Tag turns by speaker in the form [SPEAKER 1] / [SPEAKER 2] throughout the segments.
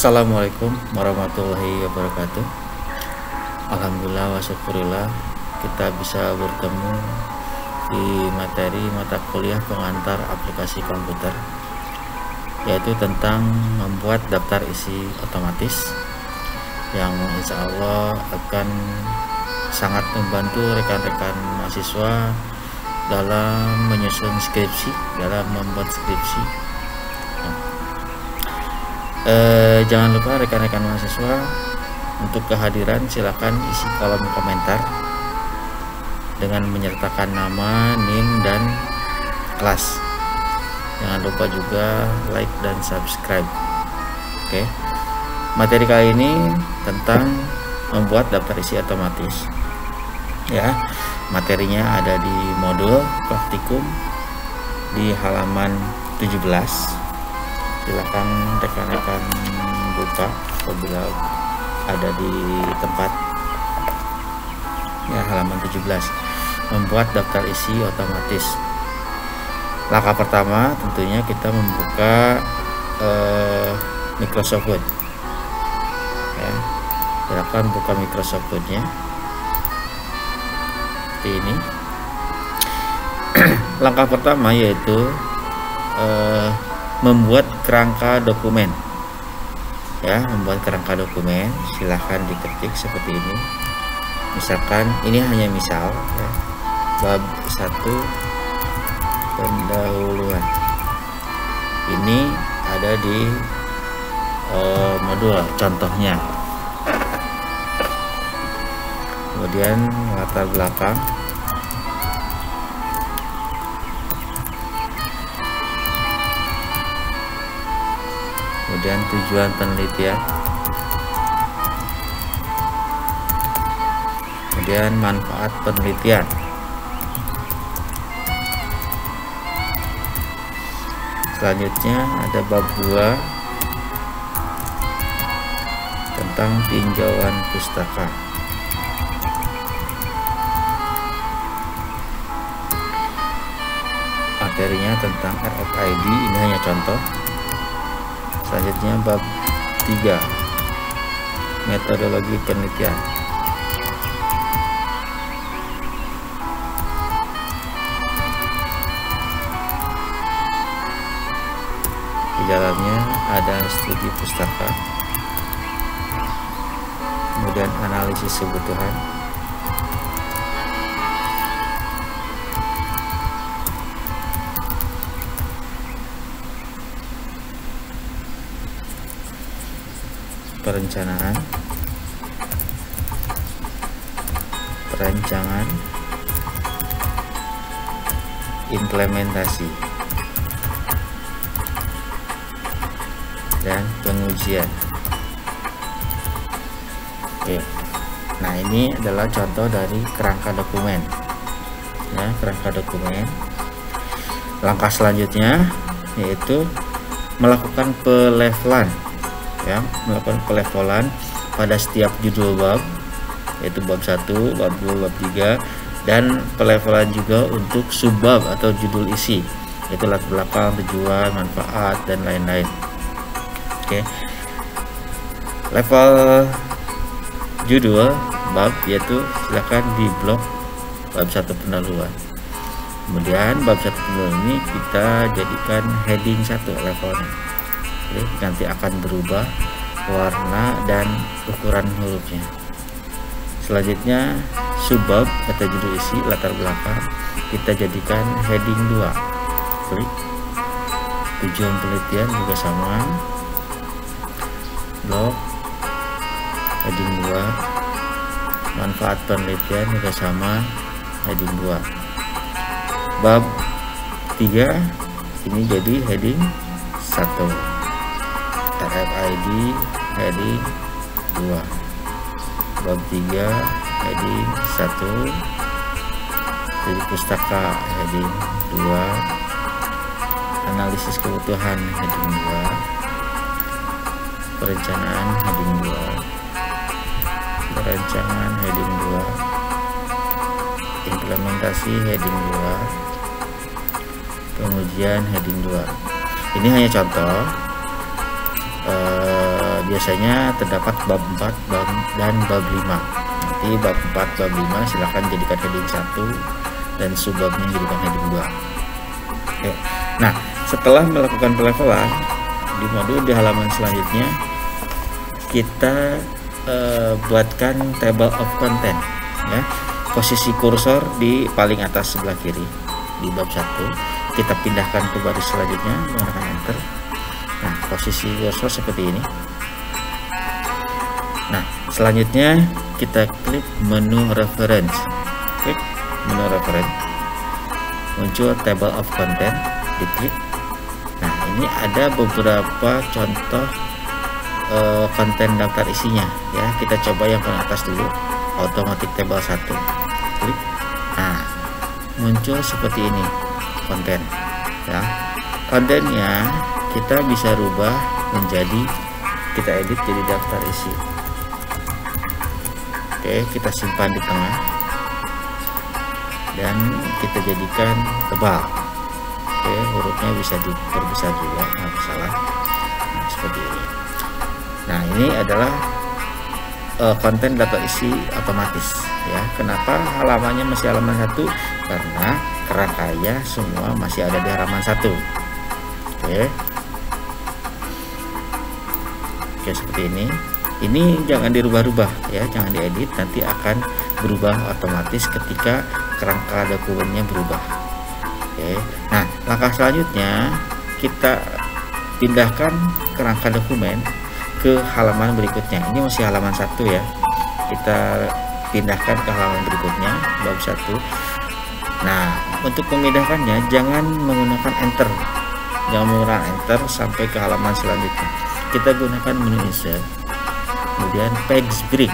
[SPEAKER 1] Assalamualaikum warahmatullahi wabarakatuh. Alhamdulillah wa syukurillah kita bisa bertemu di materi mata kuliah pengantar aplikasi komputer, yaitu tentang membuat daftar isi otomatis yang insya Allah akan sangat membantu rekan-rekan mahasiswa dalam menyusun skripsi, dalam membuat skripsi. Jangan lupa rekan-rekan mahasiswa, untuk kehadiran silakan isi kolom komentar dengan menyertakan nama, NIM, dan kelas. Jangan lupa juga like dan subscribe. Oke. Materi kali ini tentang membuat daftar isi otomatis. Ya, materinya ada di modul praktikum di halaman 17. Silakan rekan-rekan buka apabila ada di tempat, ya, halaman 17, membuat daftar isi otomatis. Langkah pertama tentunya kita membuka Microsoft Word, ya. Silakan buka Microsoft Word-nya seperti ini. Langkah pertama yaitu membuat kerangka dokumen, ya. Membuat kerangka dokumen silahkan diketik seperti ini. Misalkan ini hanya misal, ya, bab 1 pendahuluan ini ada di modul contohnya. Kemudian latar belakang, kemudian tujuan penelitian, kemudian manfaat penelitian, selanjutnya ada bab 2 tentang tinjauan pustaka. Materinya tentang RFID, ini hanya contoh. Selanjutnya bab 3 metodologi penelitian. Di dalamnya ada studi pustaka, kemudian analisis kebutuhan, perencanaan, implementasi, dan pengujian. Oke. Nah, ini adalah contoh dari kerangka dokumen. Ya, kerangka dokumen. Langkah selanjutnya yaitu melakukan pelevelan, ya, melakukan pelevelan pada setiap judul bab, yaitu bab 1, bab 2, bab 3, dan pelevelan juga untuk subbab atau judul isi, yaitu latar belakang, tujuan, manfaat, dan lain-lain. Oke. Level judul bab yaitu silakan di blok bab 1 pendahuluan. Kemudian bab 1 pendahuluan ini kita jadikan heading 1 levelnya. Oke, nanti akan berubah warna dan ukuran hurufnya. Selanjutnya subbab atau judul isi latar belakang kita jadikan heading 2. Klik. Tujuan penelitian juga sama, blok heading 2. Manfaat penelitian juga sama, heading 2. Bab 3 ini jadi heading 1. RFID heading 2. Bab 3 heading 1. Jadi pustaka heading 2. Analisis kebutuhan heading 2. Perencanaan heading 2. Perancangan heading 2. Implementasi heading 2. Pengujian heading 2. Ini hanya contoh. biasanya terdapat bab 4 dan bab 5. Nanti bab 4, bab 5 silahkan jadikan heading 1 dan subbabnya jadikan heading 2. Oke. Nah, setelah melakukan pelevelan di modul di halaman selanjutnya kita buatkan table of content ya. Posisi kursor di paling atas sebelah kiri di bab 1, kita pindahkan ke baris selanjutnya menggunakan enter. Nah, posisi kursor seperti ini. Nah, selanjutnya kita klik menu reference. Klik menu reference, muncul table of content, diklik. Nah, ini ada beberapa contoh konten daftar isinya ya. Kita coba yang paling atas dulu, automatic table 1. Klik. Nah, muncul seperti ini konten ya. Kontennya kita bisa rubah menjadi, kita edit jadi daftar isi. Oke, kita simpan di tengah dan kita jadikan tebal. Oke, hurufnya bisa diperbesar juga, nggak masalah. Nah, seperti ini. Nah, ini adalah konten daftar isi otomatis ya. Kenapa halamannya masih halaman 1? Karena kerangkanya semua masih ada di halaman 1. Oke, seperti ini. Ini jangan dirubah-rubah ya, jangan diedit, nanti akan berubah otomatis ketika kerangka dokumennya berubah. Oke. Nah, langkah selanjutnya kita pindahkan kerangka dokumen ke halaman berikutnya. Ini masih halaman 1 ya. Kita pindahkan ke halaman berikutnya, bab 1. Nah, untuk memindahkannya jangan menggunakan enter. Jangan menggunakan enter sampai ke halaman selanjutnya. Kita gunakan menu insert, kemudian page break.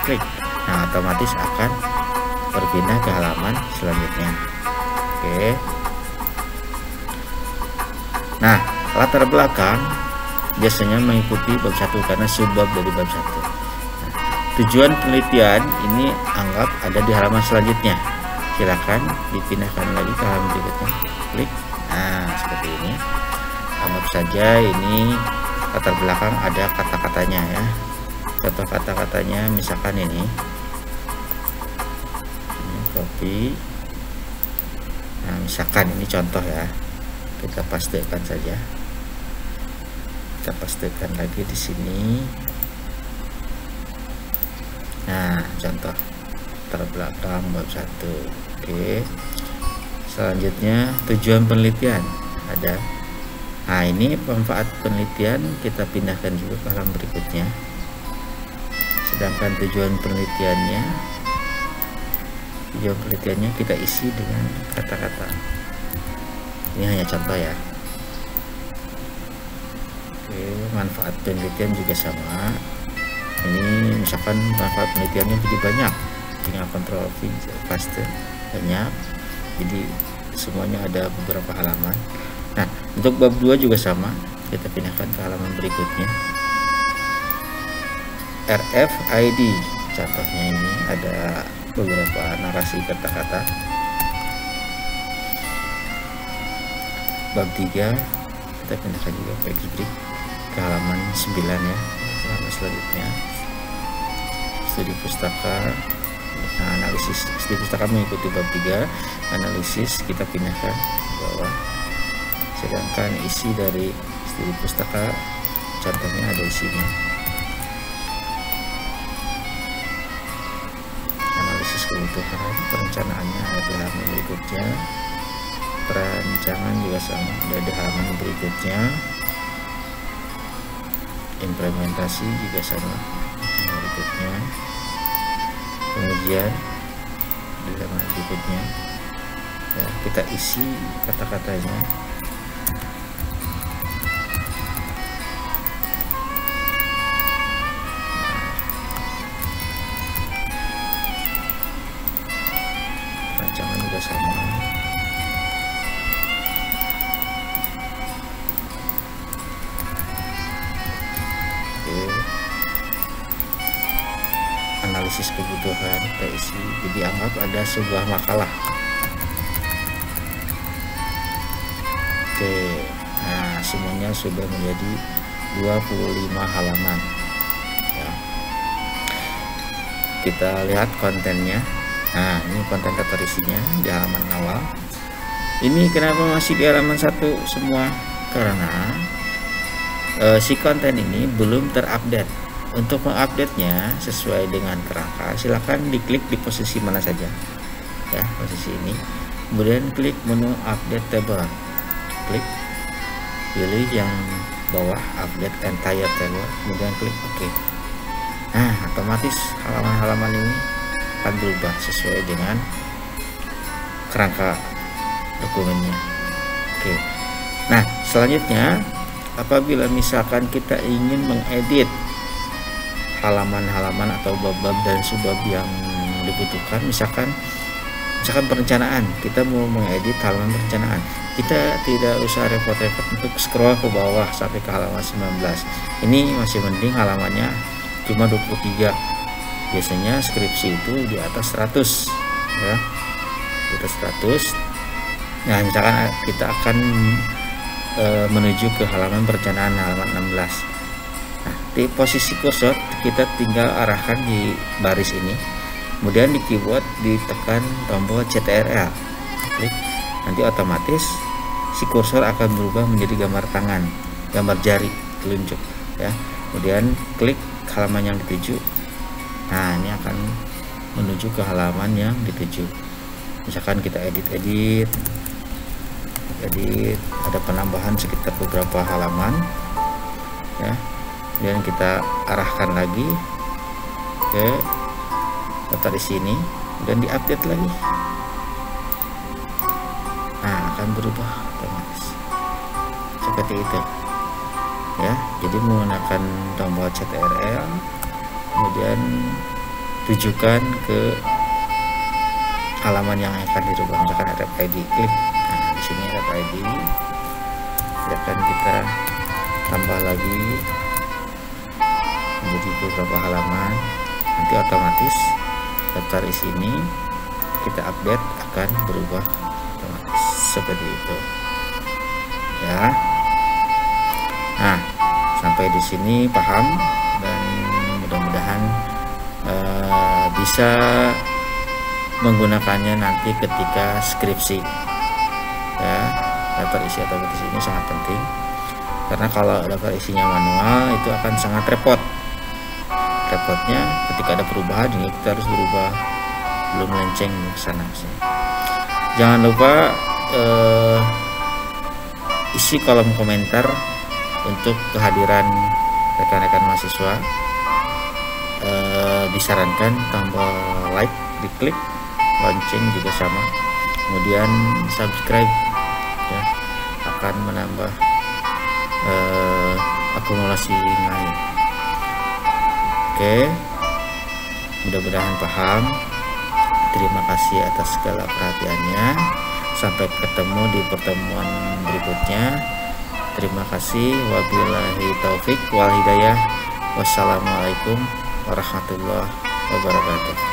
[SPEAKER 1] Klik. Nah, otomatis akan berpindah ke halaman selanjutnya. Oke. Nah, latar belakang biasanya mengikuti bab 1 karena subbab dari bab 1. Nah, tujuan penelitian ini anggap ada di halaman selanjutnya. Silakan dipindahkan lagi ke halaman berikutnya. Klik. Nah, seperti ini. Anggap saja ini latar belakang ada kata-katanya ya. Contoh kata-katanya misalkan ini copy. Nah, misalkan ini contoh ya. Kita pastekan saja. Kita pastekan lagi di sini. Nah, contoh terbelakang bab 1. Oke. Selanjutnya tujuan penelitian ada. Nah, ini manfaat penelitian kita pindahkan juga ke halaman berikutnya. Sedangkan tujuan penelitiannya kita isi dengan kata-kata. Ini hanya contoh ya. Oke, manfaat penelitian juga sama. Ini misalkan manfaat penelitiannya jadi banyak, tinggal kontrol V paste, banyak. Jadi semuanya ada beberapa halaman. Nah, untuk bab 2 juga sama, kita pindahkan ke halaman berikutnya. RFID, contohnya ini ada beberapa narasi kata-kata. Bab 3 kita pindahkan juga page break ke halaman 9 ya, halaman selanjutnya. Studi pustaka. Nah, analisis studi pustaka mengikuti bab 3, analisis kita pindahkan ke bawah. Sedangkan isi dari studi pustaka contohnya ada isinya. Analisis kebutuhan, perencanaannya ada di halaman berikutnya. Perancangan juga sama, ada di halaman berikutnya. Implementasi juga sama, berikutnya. Kemudian di halaman berikutnya ya, kita isi kata-katanya. Rancangan juga sama. Oke. Analisis kebutuhan kita isi, jadi anggap ada sebuah makalah. Oke, nah semuanya sudah menjadi halaman ya. Kita lihat kontennya. Nah, ini konten daftar isinya di halaman awal. Ini kenapa masih di halaman 1 semua? Karena si konten ini belum terupdate. Untuk mengupdate-nya sesuai dengan kerangka, silakan diklik di posisi mana saja ya, posisi ini, kemudian klik menu update table, klik pilih yang bawah update entire table, kemudian klik OK. Nah, otomatis halaman-halaman ini akan berubah sesuai dengan kerangka dokumennya. Oke. Nah, selanjutnya apabila misalkan kita ingin mengedit halaman-halaman atau bab-bab dan subbab yang dibutuhkan, misalkan perencanaan, kita mau mengedit halaman perencanaan, kita tidak usah repot-repot untuk scroll ke bawah sampai ke halaman 19. Ini masih mending halamannya cuma 23. Biasanya skripsi itu di atas 100 ya, di atas 100. Nah, misalkan kita akan menuju ke halaman perencanaan halaman 16. Nah, di posisi kursor kita tinggal arahkan di baris ini, kemudian di keyboard ditekan tombol CTRL, klik, nanti otomatis si kursor akan berubah menjadi gambar tangan, gambar jari telunjuk ya. Kemudian klik halaman yang dituju. Nah, ini akan menuju ke halaman yang dituju. Misalkan kita edit, ada penambahan sekitar beberapa halaman ya. Kemudian kita arahkan lagi ke daftar isi ini, dan diupdate lagi. Nah, akan berubah otomatis seperti itu ya. Jadi menggunakan tombol CTRL, kemudian tujukan ke halaman yang akan dirubah, misalkan RFID, klik. Nah, di sini RFID, akan kita tambah lagi menjadi beberapa halaman. Nanti otomatis daftar isi ini kita update akan berubah otomatis seperti itu ya. Nah, sampai di sini paham, dan mudah-mudahan bisa menggunakannya nanti ketika skripsi ya. Daftar isi atau isi ini sangat penting, karena kalau daftar isinya manual itu akan sangat repotnya ketika ada perubahan, ini kita harus berubah, belum melenceng ke sana sini. Jangan lupa isi kolom komentar untuk kehadiran rekan-rekan mahasiswa. Disarankan tombol like diklik, lonceng juga sama, kemudian subscribe ya, akan menambah akumulasi nilai. Oke, mudah-mudahan paham. Terima kasih atas segala perhatiannya. Sampai ketemu di pertemuan berikutnya. Terima kasih. Wabillahi taufik wal hidayah. Wassalamualaikum warahmatullahi wabarakatuh.